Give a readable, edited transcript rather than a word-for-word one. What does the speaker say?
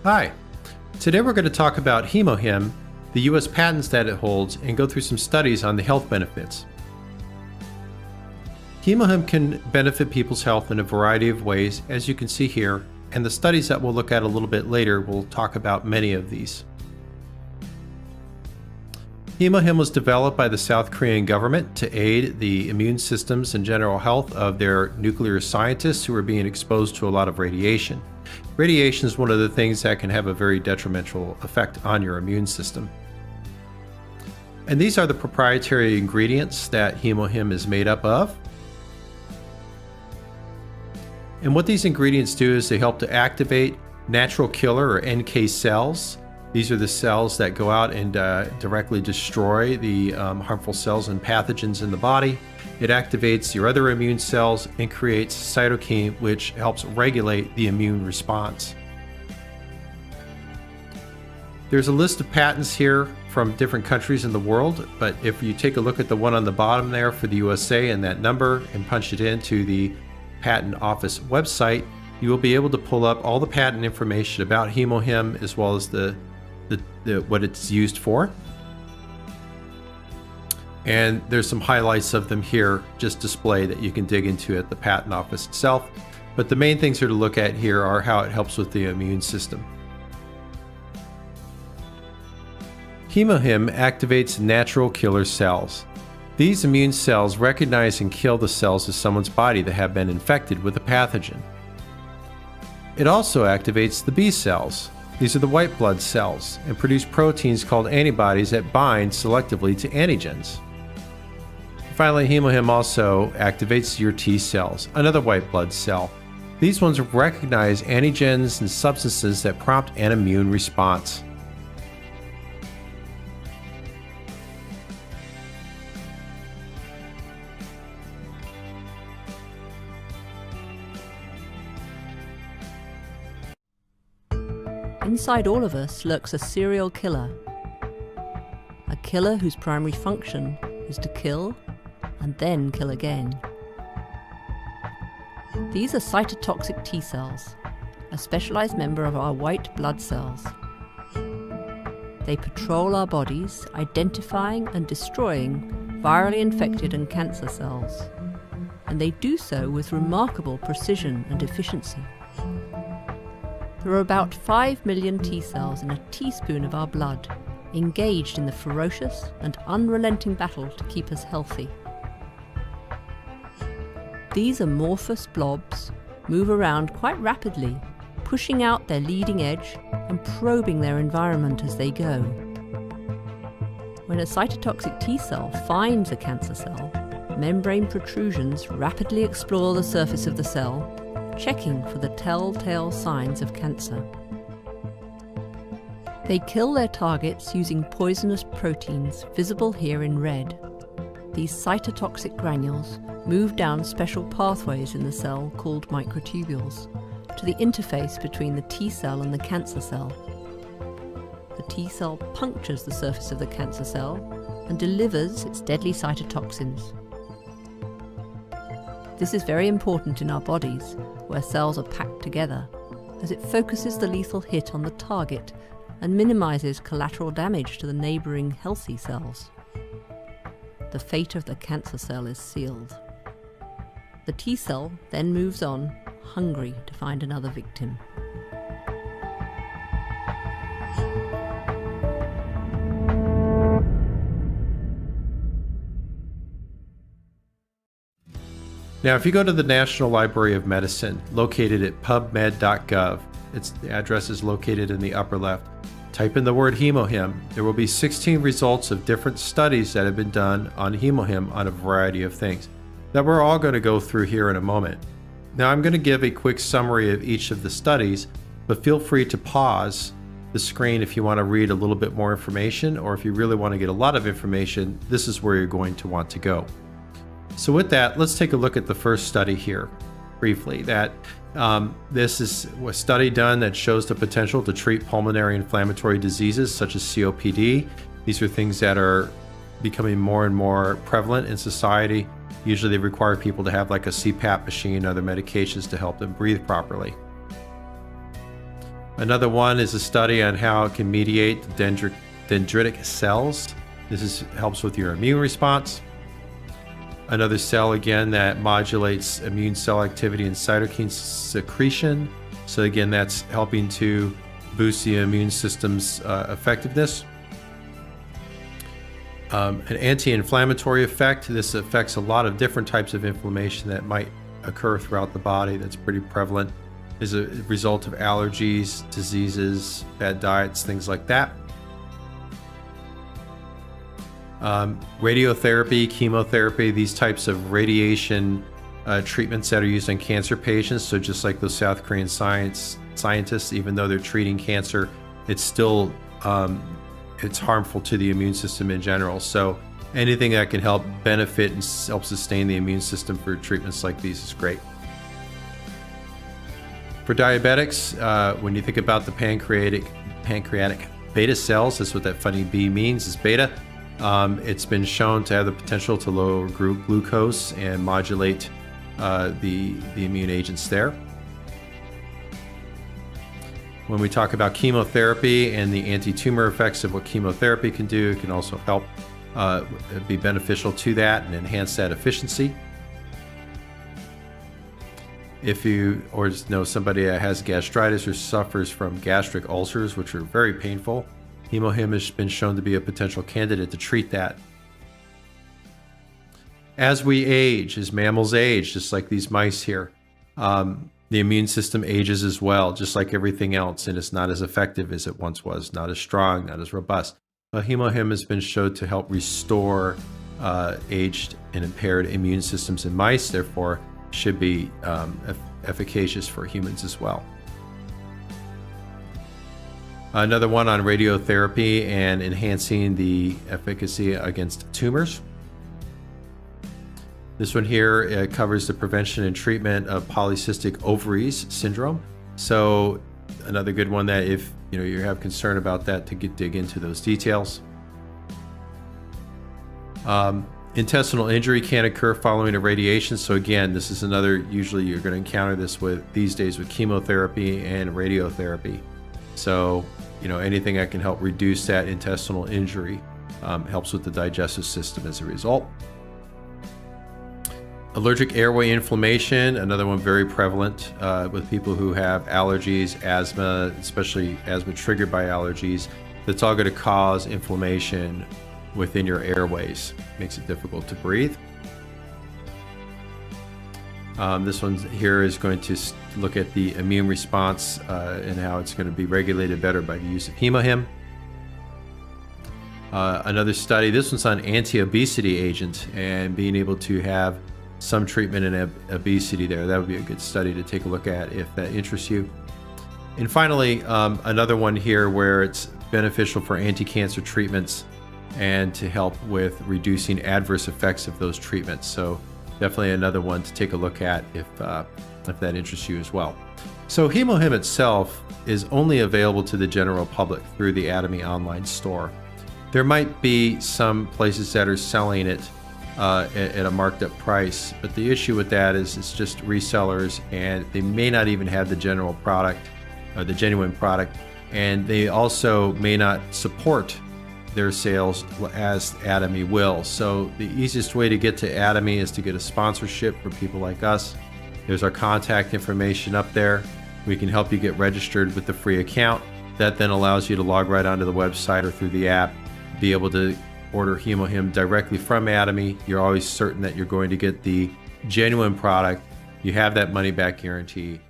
Hi, today we're going to talk about Hemo, the U.S. patents that it holds, and go through some studies on the health benefits. Hemo can benefit people's health in a variety of ways, as you can see here, and the studies that we'll look at a little bit later will talk about many of these. Hemo was developed by the South Korean government to aid the immune systems and general health of their nuclear scientists who are being exposed to a lot of radiation. Radiation is one of the things that can have a very detrimental effect on your immune system. And these are the proprietary ingredients that Hemo is made up of. And what these ingredients do is they help to activate natural killer or NK cells. These are the cells that go out and directly destroy the harmful cells and pathogens in the body. It activates your other immune cells and creates cytokine, which helps regulate the immune response. There's a list of patents here from different countries in the world, but if you take a look at the one on the bottom there for the USA and that number and punch it into the Patent Office website, you will be able to pull up all the patent information about Hemo as well as what it's used for. And there's some highlights of them here just displayed that you can dig into at the Patent Office itself. But the main things here to look at here are how it helps with the immune system. Hemo activates natural killer cells. These immune cells recognize and kill the cells of someone's body that have been infected with a pathogen. It also activates the B cells. These are the white blood cells and produce proteins called antibodies that bind selectively to antigens. Finally, Hemo also activates your T cells, another white blood cell. These ones recognize antigens and substances that prompt an immune response. Inside all of us lurks a serial killer. A killer whose primary function is to kill and then kill again. These are cytotoxic T cells, a specialized member of our white blood cells. They patrol our bodies, identifying and destroying virally infected and cancer cells. And they do so with remarkable precision and efficiency. There are about 5 million T cells in a teaspoon of our blood, engaged in the ferocious and unrelenting battle to keep us healthy. These amorphous blobs move around quite rapidly, pushing out their leading edge and probing their environment as they go. When a cytotoxic T cell finds a cancer cell, membrane protrusions rapidly explore the surface of the cell, checking for the telltale signs of cancer. They kill their targets using poisonous proteins visible here in red. These cytotoxic granules move down special pathways in the cell called microtubules to the interface between the T cell and the cancer cell. The T cell punctures the surface of the cancer cell and delivers its deadly cytotoxins. This is very important in our bodies, where cells are packed together, as it focuses the lethal hit on the target and minimizes collateral damage to the neighboring healthy cells. The fate of the cancer cell is sealed. The T cell then moves on, hungry to find another victim. Now, if you go to the National Library of Medicine, located at pubmed.gov, the address is located in the upper left. Type in the word Hemo. There will be 16 results of different studies that have been done on Hemo on a variety of things that we're all going to go through here in a moment. Now, I'm going to give a quick summary of each of the studies, but feel free to pause the screen if you want to read a little bit more information, or if you really want to get a lot of information, this is where you're going to want to go. So with that, let's take a look at the first study here briefly. This is a study done that shows the potential to treat pulmonary inflammatory diseases such as COPD. These are things that are becoming more and more prevalent in society. Usually they require people to have like a CPAP machine, other medications to help them breathe properly. Another one is a study on how it can mediate dendritic cells. Helps with your immune response. Another cell, again, that modulates immune cell activity and cytokine secretion. So again, that's helping to boost the immune system's effectiveness. An anti-inflammatory effect. This affects a lot of different types of inflammation that might occur throughout the body. That's pretty prevalent. Is a result of allergies, diseases, bad diets, things like that. Radiotherapy, chemotherapy, these types of radiation treatments that are used on cancer patients. So just like those South Korean scientists, even though they're treating cancer, it's still it's harmful to the immune system in general. So anything that can help benefit and help sustain the immune system for treatments like these is great. For diabetics, when you think about the pancreatic beta cells, that's what that funny B means, is beta. It's been shown to have the potential to lower glucose and modulate the immune agents there. When we talk about chemotherapy and the anti-tumor effects of what chemotherapy can do, it can also help be beneficial to that and enhance that efficiency. If you or just know somebody that has gastritis or suffers from gastric ulcers, which are very painful, Hemo has been shown to be a potential candidate to treat that. As we age, as mammals age, just like these mice here, the immune system ages as well, just like everything else, and it's not as effective as it once was, not as strong, not as robust. Hemo has been shown to help restore aged and impaired immune systems in mice, therefore should be efficacious for humans as well. Another one on radiotherapy and enhancing the efficacy against tumors. This one here covers the prevention and treatment of polycystic ovaries syndrome. So another good one that if you have concern about that, to dig into those details. Intestinal injury can occur following irradiation. So again, this is another, usually you're going to encounter this these days with chemotherapy and radiotherapy. So anything that can help reduce that intestinal injury helps with the digestive system as a result. Allergic airway inflammation, another one very prevalent with people who have allergies, asthma, especially asthma triggered by allergies. That's all going to cause inflammation within your airways. Makes it difficult to breathe. This one here is going to look at the immune response and how it's going to be regulated better by the use of Hemo. Another study, this one's on anti-obesity agent and being able to have some treatment in obesity there. That would be a good study to take a look at if that interests you. And finally, another one here where it's beneficial for anti-cancer treatments and to help with reducing adverse effects of those treatments. So definitely another one to take a look at if that interests you as well. So Hemo itself is only available to the general public through the Atomy online store. There might be some places that are selling it at a marked up price, but the issue with that is it's just resellers, and they may not even have the general product or the genuine product, and they also may not support their sales as Atomy will. So the easiest way to get to Atomy is to get a sponsorship for people like us. There's our contact information up there. We can help you get registered with the free account. That then allows you to log right onto the website or through the app, be able to order Hemo directly from Atomy. You're always certain that you're going to get the genuine product. You have that money back guarantee.